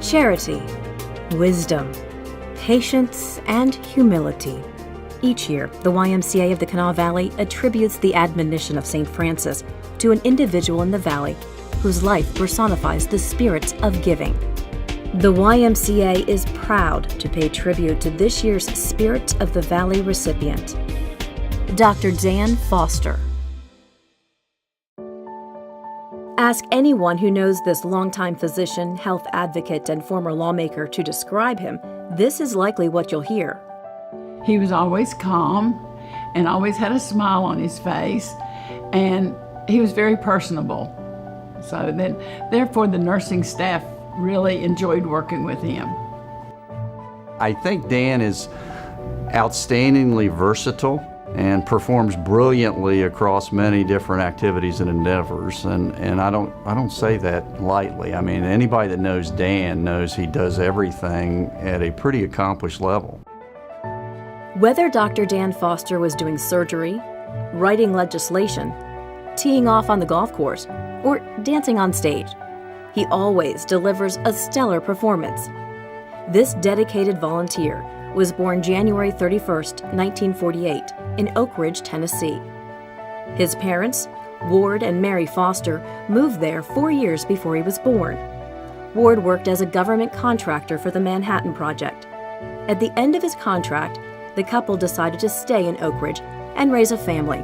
Charity, wisdom, patience, and humility. Each year, the YMCA of the Kanawha Valley attributes the admonition of St. Francis to an individual in the valley whose life personifies the spirit of giving. The YMCA is proud to pay tribute to this year's Spirit of the Valley recipient, Dr. Dan Foster. Ask anyone who knows this longtime physician, health advocate, and former lawmaker to describe him, this is likely what you'll hear. He was always calm and always had a smile on his face, and he was very personable. So then, therefore, the nursing staff really enjoyed working with him. I think Dan is outstandingly versatile and performs brilliantly across many different activities and endeavors, and I don't say that lightly. I mean, anybody that knows Dan knows he does everything at a pretty accomplished level. Whether Dr. Dan Foster was doing surgery, writing legislation, teeing off on the golf course, or dancing on stage, he always delivers a stellar performance. This dedicated volunteer was born January 31st, 1948, in Oak Ridge, Tennessee. His parents, Ward and Mary Foster, moved there 4 years before he was born. Ward worked as a government contractor for the Manhattan Project. At the end of his contract, the couple decided to stay in Oak Ridge and raise a family.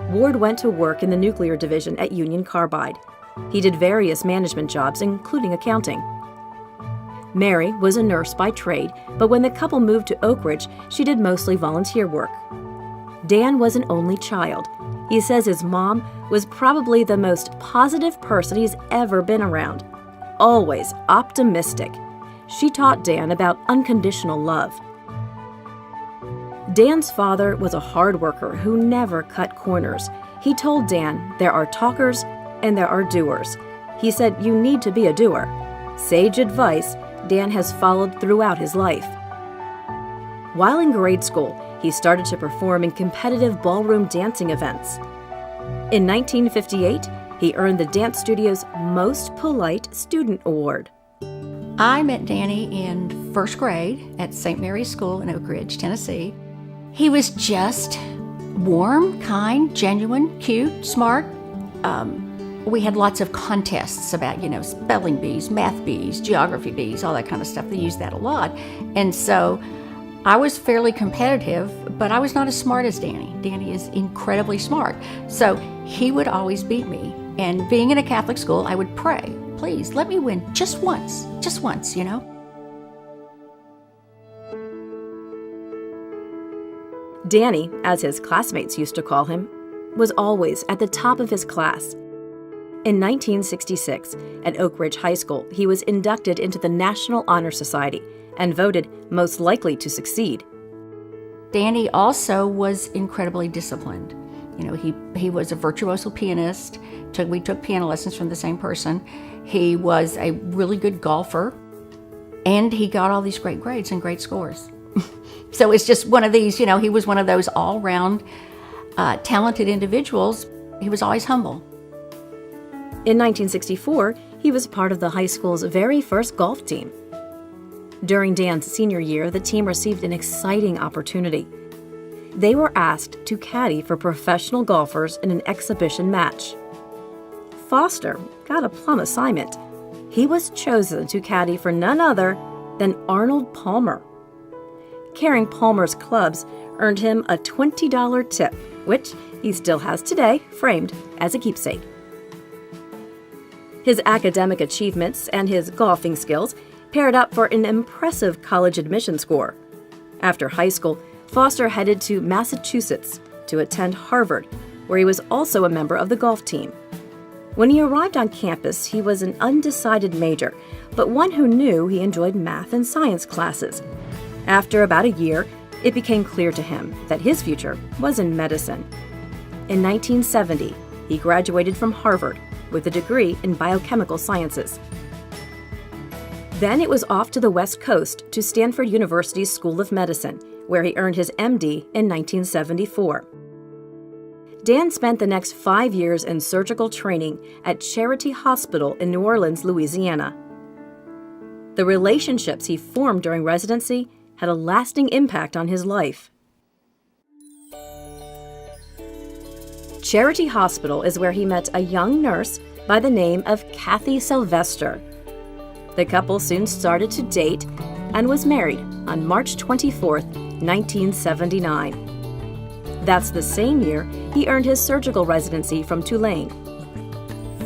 Ward went to work in the nuclear division at Union Carbide. He did various management jobs, including accounting. Mary was a nurse by trade, but when the couple moved to Oak Ridge, she did mostly volunteer work. Dan was an only child. He says his mom was probably the most positive person he's ever been around, always optimistic. She taught Dan about unconditional love. Dan's father was a hard worker who never cut corners. He told Dan, there are talkers and there are doers. He said, you need to be a doer. Sage advice Dan has followed throughout his life. While in grade school, he started to perform in competitive ballroom dancing events. In 1958, he earned the dance studio's Most Polite Student Award. I met Danny in first grade at St. Mary's School in Oak Ridge, Tennessee. He was just warm, kind, genuine, cute, smart. We had lots of contests about, spelling bees, math bees, geography bees, all that kind of stuff. They use that a lot. And so I was fairly competitive, but I was not as smart as Danny. Danny is incredibly smart. So he would always beat me. And being in a Catholic school, I would pray, please let me win just once, Danny, as his classmates used to call him, was always at the top of his class. In 1966, at Oak Ridge High School, he was inducted into the National Honor Society and voted most likely to succeed. Danny also was incredibly disciplined. He was a virtuoso pianist. We took piano lessons from the same person. He was a really good golfer, and he got all these great grades and great scores. So it's just one of these, he was one of those all-round talented individuals. He was always humble. In 1964, he was part of the high school's very first golf team. During Dan's senior year, the team received an exciting opportunity. They were asked to caddy for professional golfers in an exhibition match. Foster got a plum assignment. He was chosen to caddy for none other than Arnold Palmer. Carrying Palmer's clubs earned him a $20 tip, which he still has today, framed as a keepsake. His academic achievements and his golfing skills paired up for an impressive college admission score. After high school, Foster headed to Massachusetts to attend Harvard, where he was also a member of the golf team. When he arrived on campus, he was an undecided major, but one who knew he enjoyed math and science classes. After about a year, it became clear to him that his future was in medicine. In 1970, he graduated from Harvard with a degree in biochemical sciences. Then it was off to the West Coast to Stanford University's School of Medicine, where he earned his MD in 1974. Dan spent the next 5 years in surgical training at Charity Hospital in New Orleans, Louisiana. The relationships he formed during residency had a lasting impact on his life. Charity Hospital is where he met a young nurse by the name of Kathy Sylvester. The couple soon started to date and was married on March 24, 1979. That's the same year he earned his surgical residency from Tulane.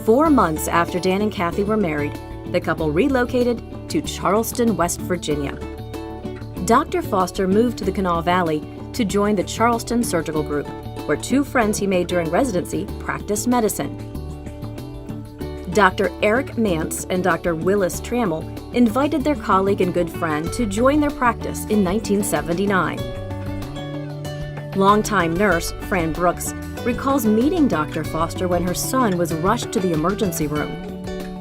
4 months after Dan and Kathy were married, the couple relocated to Charleston, West Virginia. Dr. Foster moved to the Kanawha Valley to join the Charleston Surgical Group, where 2 friends he made during residency practiced medicine. Dr. Eric Mance and Dr. Willis Trammell invited their colleague and good friend to join their practice in 1979. Longtime nurse Fran Brooks recalls meeting Dr. Foster when her son was rushed to the emergency room.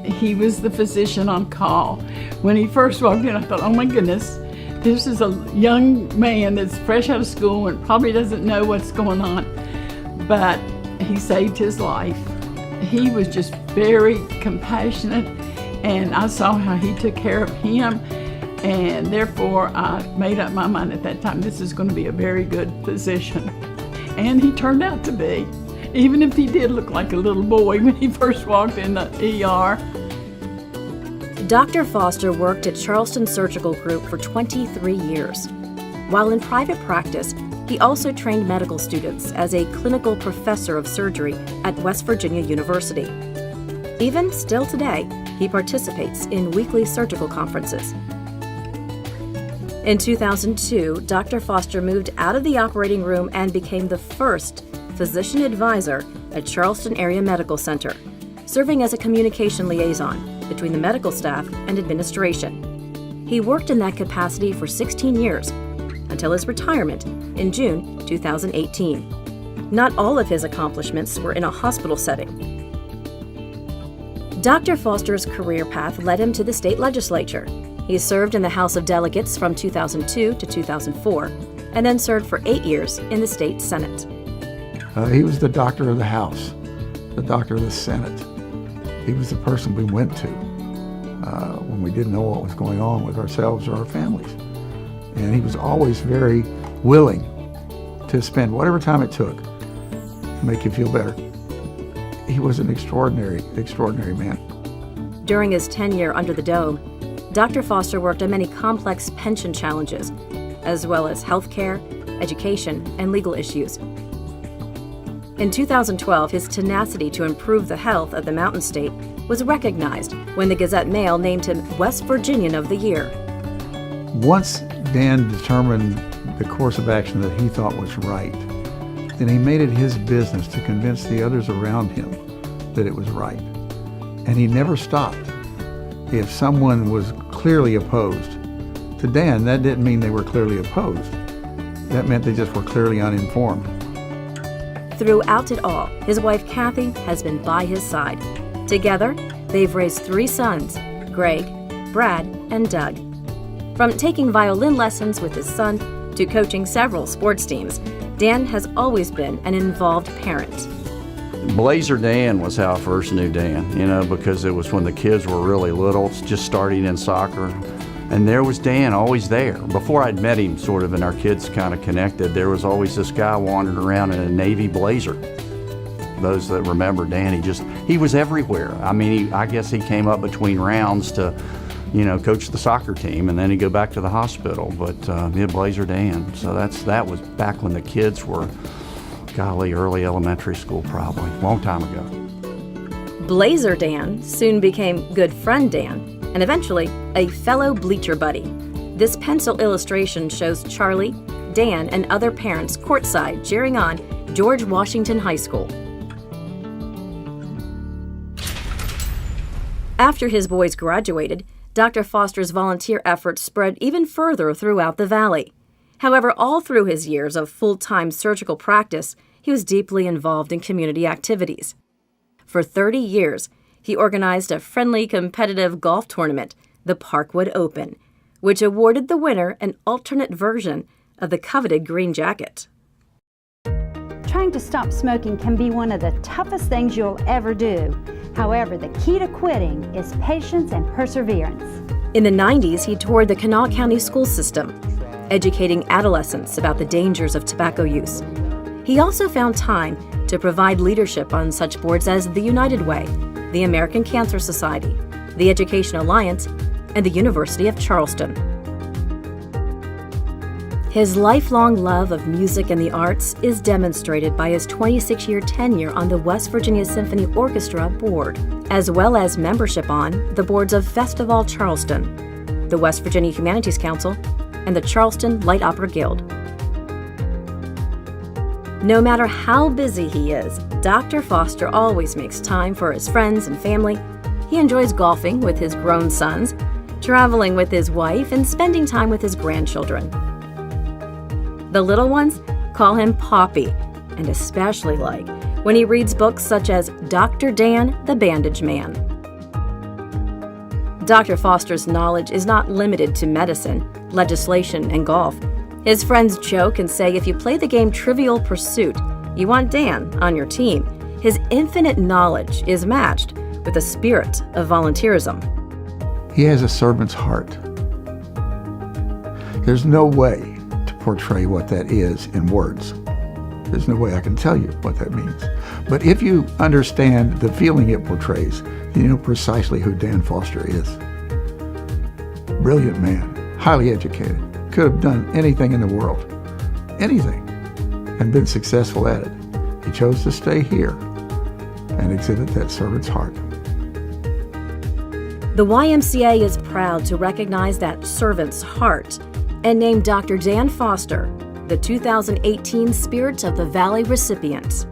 He was the physician on call. When he first walked in, I thought, oh my goodness, this is a young man that's fresh out of school and probably doesn't know what's going on. But he saved his life. He was just very compassionate, and I saw how he took care of him, and therefore I made up my mind at that time, this is going to be a very good physician. And he turned out to be, even if he did look like a little boy when he first walked in the ER. Dr. Foster worked at Charleston Surgical Group for 23 years. While in private practice, he also trained medical students as a clinical professor of surgery at West Virginia University. Even still today, he participates in weekly surgical conferences. In 2002, Dr. Foster moved out of the operating room and became the first physician advisor at Charleston Area Medical Center, serving as a communication liaison between the medical staff and administration. He worked in that capacity for 16 years, until his retirement in June 2018. Not all of his accomplishments were in a hospital setting. Dr. Foster's career path led him to the state legislature. He served in the House of Delegates from 2002 to 2004, and then served for 8 years in the state Senate. He was the doctor of the House, the doctor of the Senate. He was the person we went to when we didn't know what was going on with ourselves or our families. And he was always very willing to spend whatever time it took to make you feel better. He was an extraordinary, extraordinary man. During his tenure under the dome, Dr. Foster worked on many complex pension challenges, as well as health care, education, and legal issues. In 2012, his tenacity to improve the health of the Mountain State was recognized when the Gazette-Mail named him West Virginian of the Year. Once Dan determined the course of action that he thought was right, then he made it his business to convince the others around him that it was right. And he never stopped. If someone was clearly opposed to Dan, that didn't mean they were clearly opposed. That meant they just were clearly uninformed. Throughout it all, his wife Kathy has been by his side. Together, they've raised 3 sons, Greg, Brad, and Doug. From taking violin lessons with his son to coaching several sports teams, Dan has always been an involved parent. Blazer Dan was how I first knew Dan, because it was when the kids were really little, just starting in soccer. And there was Dan, always there. Before I'd met him, sort of, and our kids kind of connected, there was always this guy wandering around in a Navy blazer. Those that remember Dan, he was everywhere. I mean, I guess he came up between rounds to, coach the soccer team, and then he'd go back to the hospital. But yeah, Blazer Dan. So that was back when the kids were, early elementary school, probably, long time ago. Blazer Dan soon became Good Friend Dan, and eventually a fellow bleacher buddy. This pencil illustration shows Charlie, Dan, and other parents courtside cheering on George Washington High School. After his boys graduated, Dr. Foster's volunteer efforts spread even further throughout the valley. However, all through his years of full-time surgical practice, he was deeply involved in community activities. For 30 years, he organized a friendly, competitive golf tournament, the Parkwood Open, which awarded the winner an alternate version of the coveted green jacket. Trying to stop smoking can be one of the toughest things you'll ever do. However, the key to quitting is patience and perseverance. In the 90s, he toured the Kanawha County school system, educating adolescents about the dangers of tobacco use. He also found time to provide leadership on such boards as the United Way, the American Cancer Society, the Education Alliance, and the University of Charleston. His lifelong love of music and the arts is demonstrated by his 26-year tenure on the West Virginia Symphony Orchestra board, as well as membership on the boards of Festival Charleston, the West Virginia Humanities Council, and the Charleston Light Opera Guild. No matter how busy he is, Dr. Foster always makes time for his friends and family. He enjoys golfing with his grown sons, traveling with his wife, and spending time with his grandchildren. The little ones call him Poppy, and especially like when he reads books such as Dr. Dan, the Bandage Man. Dr. Foster's knowledge is not limited to medicine, legislation, and golf. His friends joke and say if you play the game Trivial Pursuit, you want Dan on your team. His infinite knowledge is matched with a spirit of volunteerism. He has a servant's heart. There's no way to portray what that is in words. There's no way I can tell you what that means. But if you understand the feeling it portrays, you know precisely who Dan Foster is. Brilliant man, highly educated, could have done anything in the world, anything, and been successful at it. He chose to stay here and exhibit that servant's heart. The YMCA is proud to recognize that servant's heart and name Dr. Dan Foster the 2018 Spirit of the Valley recipient.